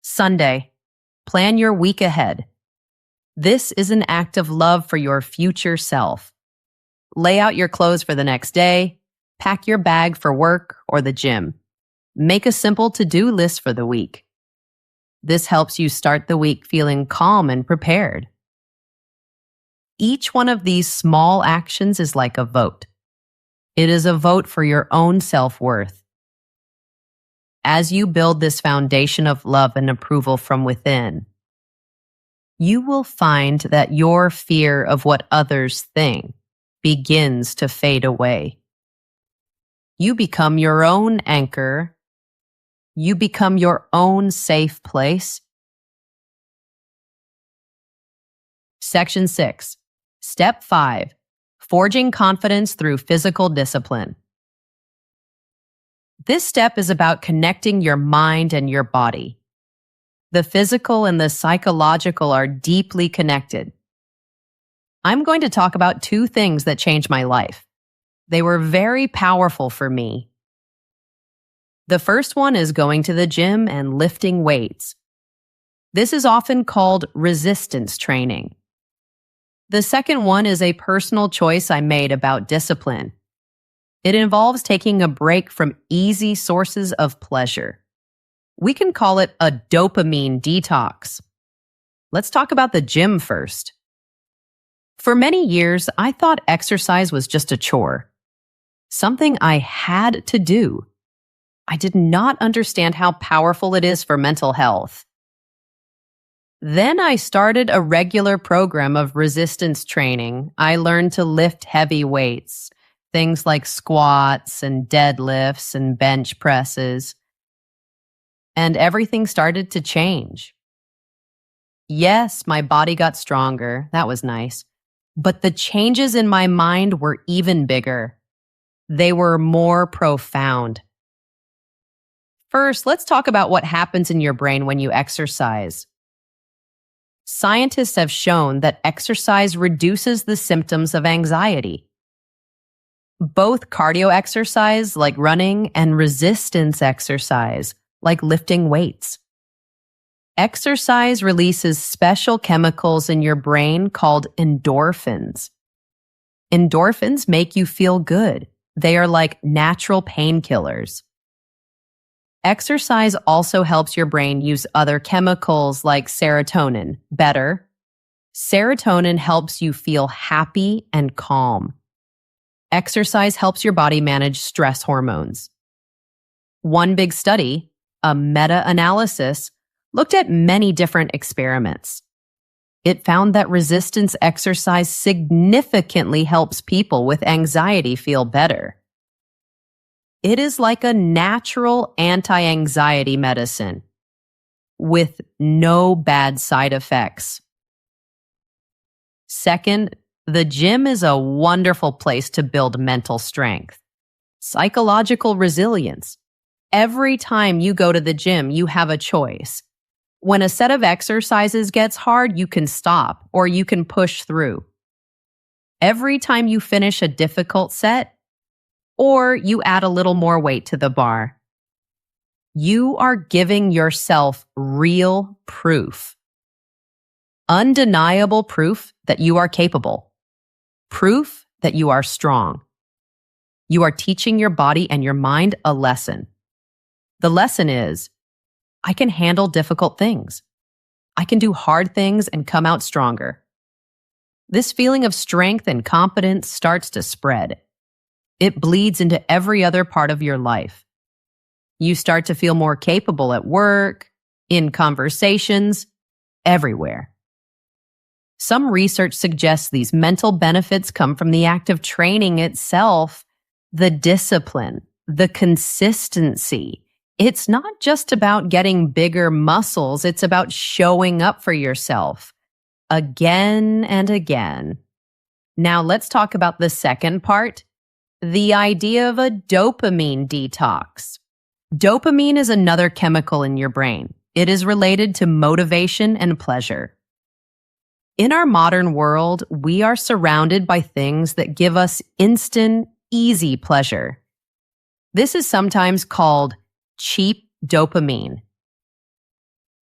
Sunday, plan your week ahead. This is an act of love for your future self. Lay out your clothes for the next day. Pack your bag for work or the gym. Make a simple to-do list for the week. This helps you start the week feeling calm and prepared. Each one of these small actions is like a vote. It is a vote for your own self-worth. As you build this foundation of love and approval from within, you will find that your fear of what others think begins to fade away. You become your own anchor. You become your own safe place. Section 6. Step 5. Forging confidence through physical discipline. This step is about connecting your mind and your body. The physical and the psychological are deeply connected. I'm going to talk about 2 things that changed my life. They were very powerful for me. The first one is going to the gym and lifting weights. This is often called resistance training. The second one is a personal choice I made about discipline. It involves taking a break from easy sources of pleasure. We can call it a dopamine detox. Let's talk about the gym first. For many years, I thought exercise was just a chore, something I had to do. I did not understand how powerful it is for mental health. Then I started a regular program of resistance training. I learned to lift heavy weights, things like squats and deadlifts and bench presses. And everything started to change. Yes, my body got stronger. That was nice. But the changes in my mind were even bigger. They were more profound. First, let's talk about what happens in your brain when you exercise. Scientists have shown that exercise reduces the symptoms of anxiety. Both cardio exercise, like running, and resistance exercise, like lifting weights. Exercise releases special chemicals in your brain called endorphins. Endorphins make you feel good. They are like natural painkillers. Exercise also helps your brain use other chemicals like serotonin better. Serotonin helps you feel happy and calm. Exercise helps your body manage stress hormones. One big study, a meta-analysis, looked at many different experiments. It found that resistance exercise significantly helps people with anxiety feel better. It is like a natural anti-anxiety medicine with no bad side effects. Second, the gym is a wonderful place to build mental strength, psychological resilience. Every time you go to the gym, you have a choice. When a set of exercises gets hard, you can stop or you can push through. Every time you finish a difficult set, or you add a little more weight to the bar, you are giving yourself real proof. Undeniable proof that you are capable. Proof that you are strong. You are teaching your body and your mind a lesson. The lesson is, I can handle difficult things. I can do hard things and come out stronger. This feeling of strength and confidence starts to spread. It bleeds into every other part of your life. You start to feel more capable at work, in conversations, everywhere. Some research suggests these mental benefits come from the act of training itself, the discipline, the consistency. It's not just about getting bigger muscles, it's about showing up for yourself again and again. Now let's talk about the second part, the idea of a dopamine detox. Dopamine is another chemical in your brain. It is related to motivation and pleasure. In our modern world, we are surrounded by things that give us instant, easy pleasure. This is sometimes called cheap dopamine.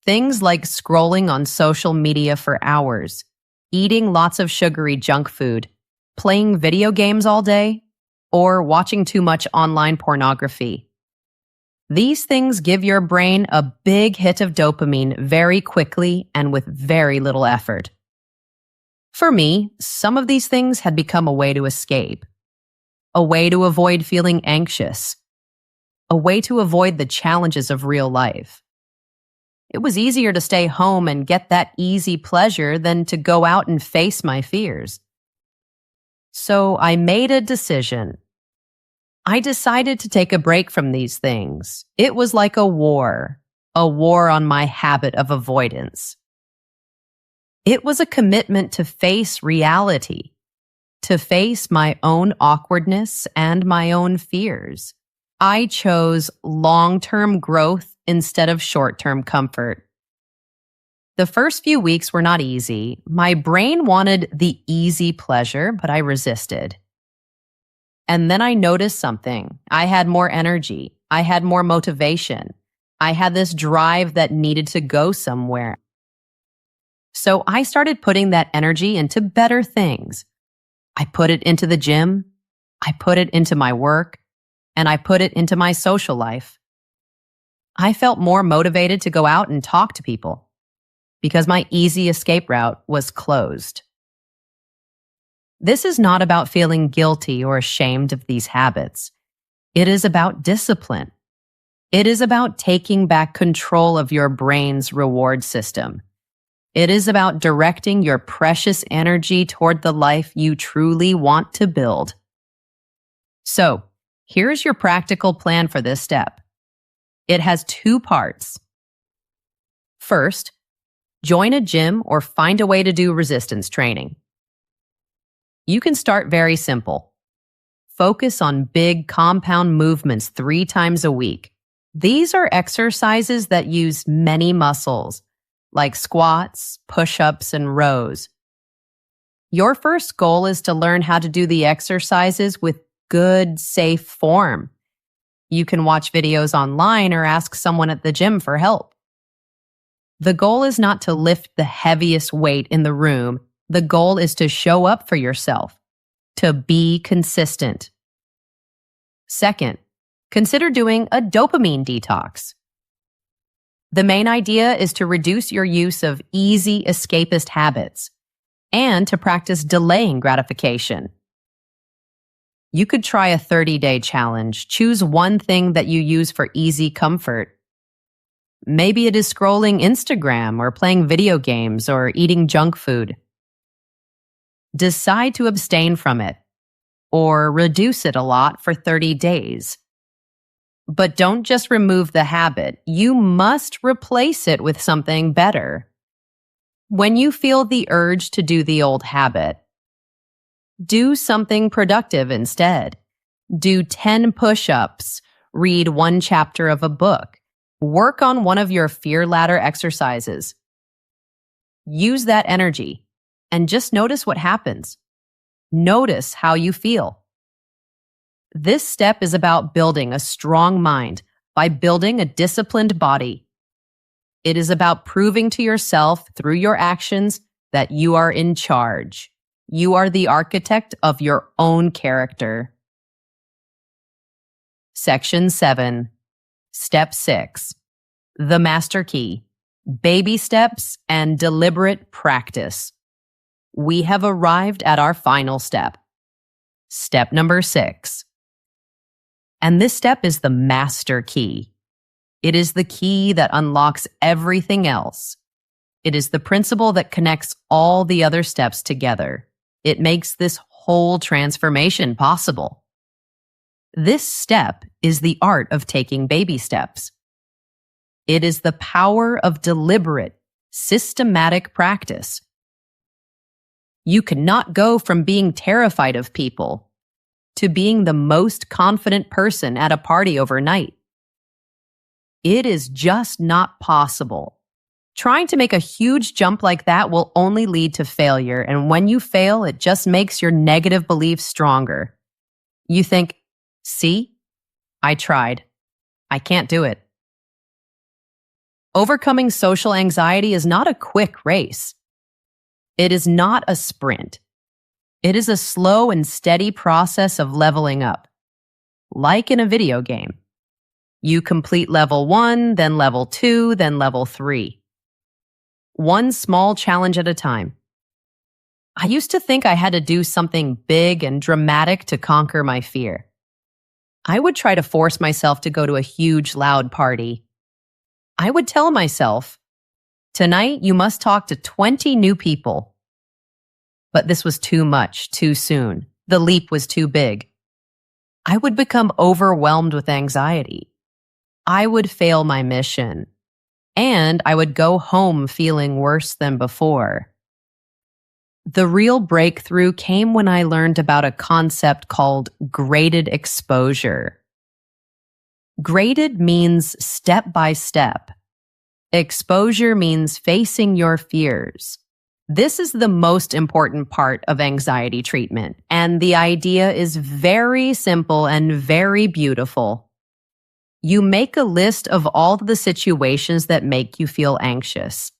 Things like scrolling on social media for hours, eating lots of sugary junk food, playing video games all day, or watching too much online pornography. These things give your brain a big hit of dopamine very quickly and with very little effort. For me, some of these things had become a way to escape, a way to avoid feeling anxious, a way to avoid the challenges of real life. It was easier to stay home and get that easy pleasure than to go out and face my fears. So I made a decision. I decided to take a break from these things. It was like a war on my habit of avoidance. It was a commitment to face reality, to face my own awkwardness and my own fears. I chose long-term growth instead of short-term comfort. The first few weeks were not easy. My brain wanted the easy pleasure, but I resisted. And then I noticed something. I had more energy. I had more motivation. I had this drive that needed to go somewhere. So I started putting that energy into better things. I put it into the gym. I put it into my work. And I put it into my social life. I felt more motivated to go out and talk to people because my easy escape route was closed. This is not about feeling guilty or ashamed of these habits. It is about discipline. It is about taking back control of your brain's reward system. It is about directing your precious energy toward the life you truly want to build. So, here's your practical plan for this step. It has 2 parts. First, join a gym or find a way to do resistance training. You can start very simple. Focus on big compound movements 3 times a week. These are exercises that use many muscles, like squats, push-ups, and rows. Your first goal is to learn how to do the exercises with good, safe form. You can watch videos online or ask someone at the gym for help. The goal is not to lift the heaviest weight in the room. The goal is to show up for yourself, to be consistent. Second, consider doing a dopamine detox. The main idea is to reduce your use of easy escapist habits and to practice delaying gratification. You could try a 30-day challenge. Choose one thing that you use for easy comfort. Maybe it is scrolling Instagram or playing video games or eating junk food. Decide to abstain from it or reduce it a lot for 30 days. But don't just remove the habit. You must replace it with something better. When you feel the urge to do the old habit, do something productive instead. Do 10 push-ups, read one chapter of a book, work on one of your fear ladder exercises. Use that energy and just notice what happens. Notice how you feel. This step is about building a strong mind by building a disciplined body. It is about proving to yourself through your actions that you are in charge. You are the architect of your own character. Section 7, Step 6, The Master Key, Baby Steps and Deliberate Practice. We have arrived at our final step. Step number 6. And this step is the master key. It is the key that unlocks everything else. It is the principle that connects all the other steps together. It makes this whole transformation possible. This step is the art of taking baby steps. It is the power of deliberate, systematic practice. You cannot go from being terrified of people to being the most confident person at a party overnight. It is just not possible. Trying to make a huge jump like that will only lead to failure, and when you fail, it just makes your negative beliefs stronger. You think, see, I tried. I can't do it. Overcoming social anxiety is not a quick race. It is not a sprint. It is a slow and steady process of leveling up. Like in a video game. You complete level 1, then level 2, then level 3. One small challenge at a time. I used to think I had to do something big and dramatic to conquer my fear. I would try to force myself to go to a huge, loud party. I would tell myself, tonight you must talk to 20 new people. But this was too much, too soon. The leap was too big. I would become overwhelmed with anxiety. I would fail my mission. And I would go home feeling worse than before. The real breakthrough came when I learned about a concept called graded exposure. Graded means step by step. Exposure means facing your fears. This is the most important part of anxiety treatment, and the idea is very simple and very beautiful. You make a list of all the situations that make you feel anxious.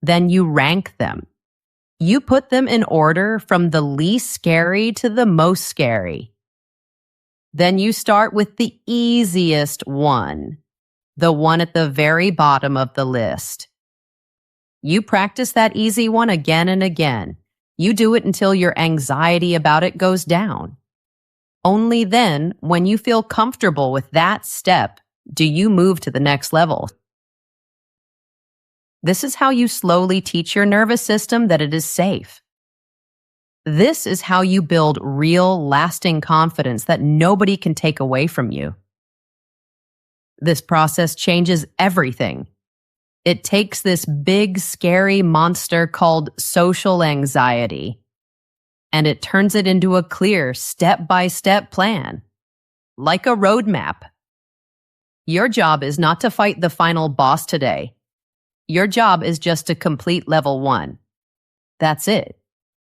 Then you rank them. You put them in order from the least scary to the most scary. Then you start with the easiest one, the one at the very bottom of the list. You practice that easy one again and again. You do it until your anxiety about it goes down. Only then, when you feel comfortable with that step, do you move to the next level. This is how you slowly teach your nervous system that it is safe. This is how you build real, lasting confidence that nobody can take away from you. This process changes everything. It takes this big, scary monster called social anxiety, and it turns it into a clear, step-by-step plan, like a roadmap. Your job is not to fight the final boss today. Your job is just to complete level 1. That's it.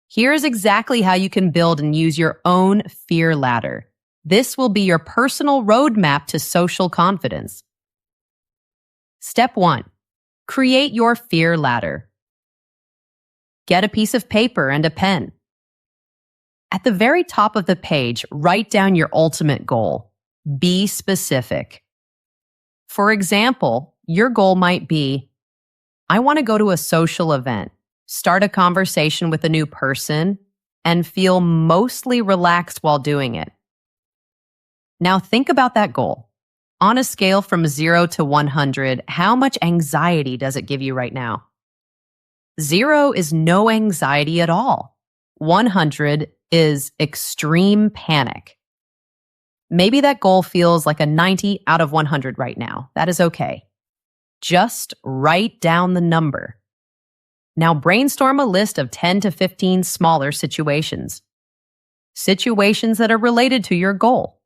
Here's exactly how you can build and use your own fear ladder. This will be your personal roadmap to social confidence. Step 1. Create your fear ladder. Get a piece of paper and a pen. At the very top of the page, write down your ultimate goal. Be specific. For example, your goal might be, I want to go to a social event, start a conversation with a new person, and feel mostly relaxed while doing it. Now think about that goal. On a scale from 0 to 100, how much anxiety does it give you right now? 0 is no anxiety at all. 100 is extreme panic. Maybe that goal feels like a 90 out of 100 right now. That is okay. Just write down the number. Now brainstorm a list of 10 to 15 smaller situations. Situations that are related to your goal.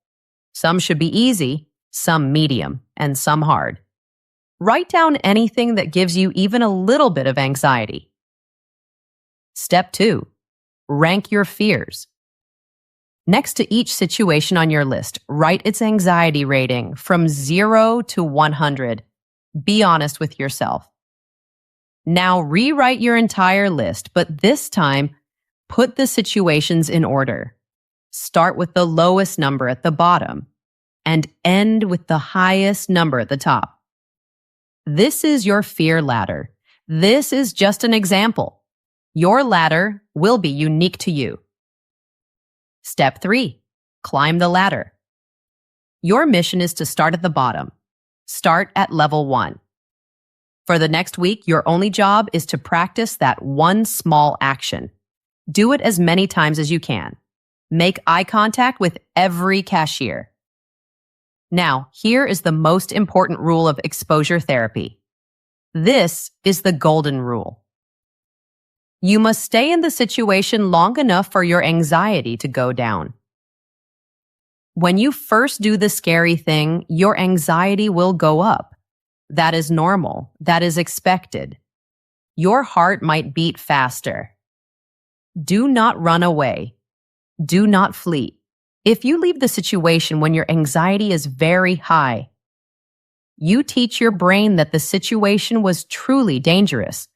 Some should be easy, some medium, and some hard. Write down anything that gives you even a little bit of anxiety. Step 2. Rank your fears. Next to each situation on your list, write its anxiety rating from 0 to 100. Be honest with yourself. Now rewrite your entire list, but this time, put the situations in order. Start with the lowest number at the bottom and end with the highest number at the top. This is your fear ladder. This is just an example. Your ladder will be unique to you. Step 3. Climb the ladder. Your mission is to start at the bottom. Start at level 1. For the next week, your only job is to practice that one small action. Do it as many times as you can. Make eye contact with every cashier. Now, here is the most important rule of exposure therapy. This is the golden rule. You must stay in the situation long enough for your anxiety to go down. When you first do the scary thing, your anxiety will go up. That is normal. That is expected. Your heart might beat faster. Do not run away. Do not flee. If you leave the situation when your anxiety is very high, you teach your brain that the situation was truly dangerous.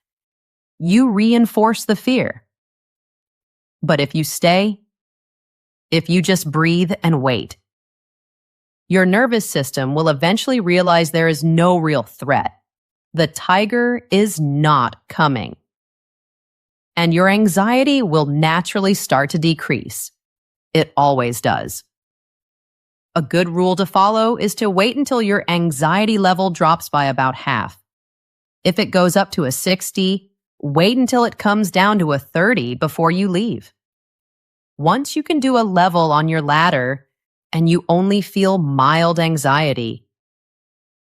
You reinforce the fear. But if you stay, if you just breathe and wait, your nervous system will eventually realize there is no real threat. The tiger is not coming. And your anxiety will naturally start to decrease. It always does. A good rule to follow is to wait until your anxiety level drops by about half. If it goes up to a 60, wait until it comes down to a 30 before you leave. Once you can do a level on your ladder and you only feel mild anxiety,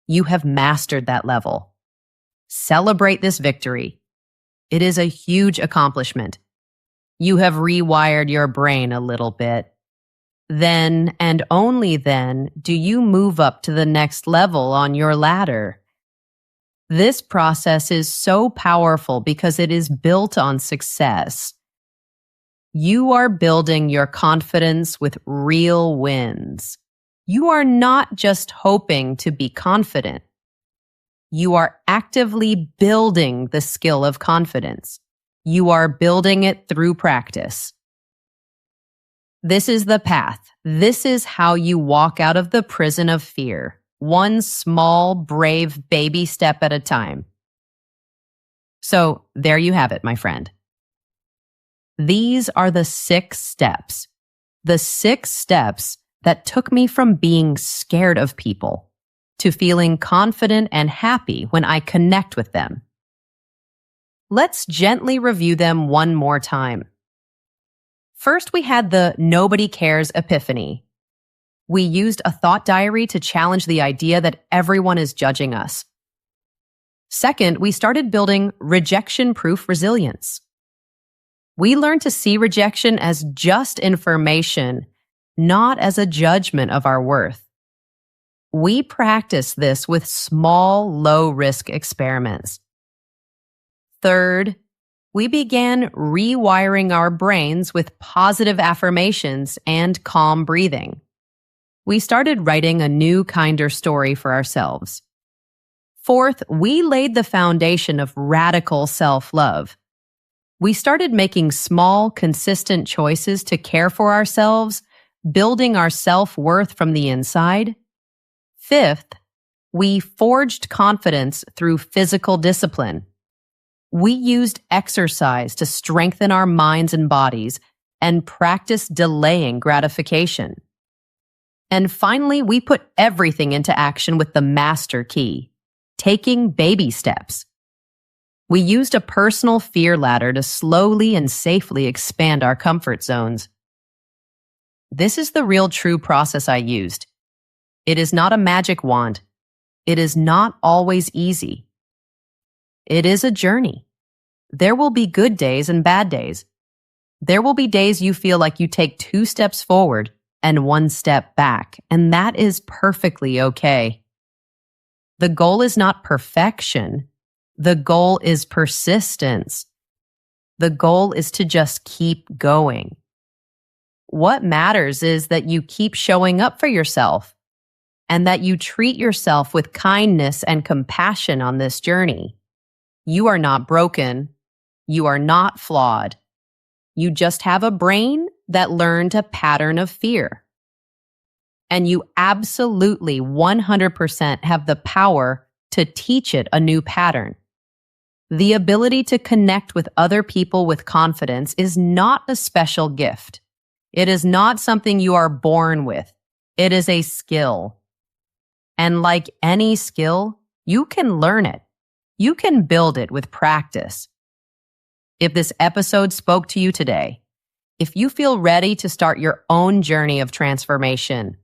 you have mastered that level. Celebrate this victory. It is a huge accomplishment. You have rewired your brain a little bit. Then and only then do you move up to the next level on your ladder. This process is so powerful because it is built on success. You are building your confidence with real wins. You are not just hoping to be confident. You are actively building the skill of confidence. You are building it through practice. This is the path. This is how you walk out of the prison of fear, one small, brave baby step at a time. So there you have it, my friend. These are the 6 steps. The 6 steps that took me from being scared of people to feeling confident and happy when I connect with them. Let's gently review them one more time. First, we had the nobody cares epiphany. We used a thought diary to challenge the idea that everyone is judging us. Second, we started building rejection-proof resilience. We learned to see rejection as just information, not as a judgment of our worth. We practiced this with small, low-risk experiments. Third, we began rewiring our brains with positive affirmations and calm breathing. We started writing a new, kinder story for ourselves. Fourth, we laid the foundation of radical self-love. We started making small, consistent choices to care for ourselves, building our self-worth from the inside. Fifth, we forged confidence through physical discipline. We used exercise to strengthen our minds and bodies and practiced delaying gratification. And finally, we put everything into action with the master key, taking baby steps. We used a personal fear ladder to slowly and safely expand our comfort zones. This is the real true process I used. It is not a magic wand. It is not always easy. It is a journey. There will be good days and bad days. There will be days you feel like you take 2 steps forward and 1 step back, and that is perfectly okay. The goal is not perfection. The goal is persistence. The goal is to just keep going. What matters is that you keep showing up for yourself and that you treat yourself with kindness and compassion on this journey. You are not broken. You are not flawed. You just have a brain that learned a pattern of fear. And you absolutely 100% have the power to teach it a new pattern. The ability to connect with other people with confidence is not a special gift. It is not something you are born with. It is a skill. And like any skill, you can learn it. You can build it with practice. If this episode spoke to you today, if you feel ready to start your own journey of transformation,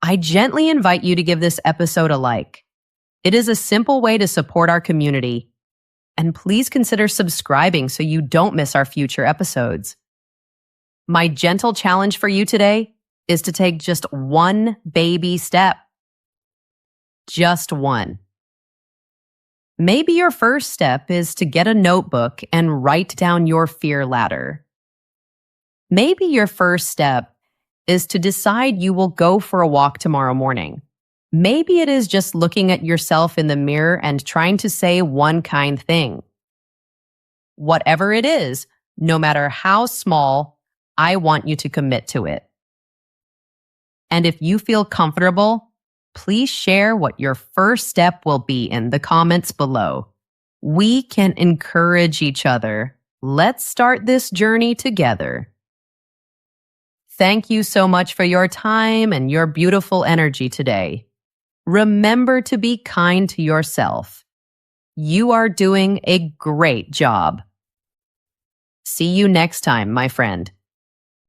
I gently invite you to give this episode a like. It is a simple way to support our community. And please consider subscribing so you don't miss our future episodes. My gentle challenge for you today is to take just 1 baby step. Just 1. Maybe your first step is to get a notebook and write down your fear ladder. Maybe your first step is to decide you will go for a walk tomorrow morning. Maybe it is just looking at yourself in the mirror and trying to say one kind thing. Whatever it is, no matter how small, I want you to commit to it. And if you feel comfortable, please share what your first step will be in the comments below. We can encourage each other. Let's start this journey together. Thank you so much for your time and your beautiful energy today. Remember to be kind to yourself. You are doing a great job. See you next time, my friend.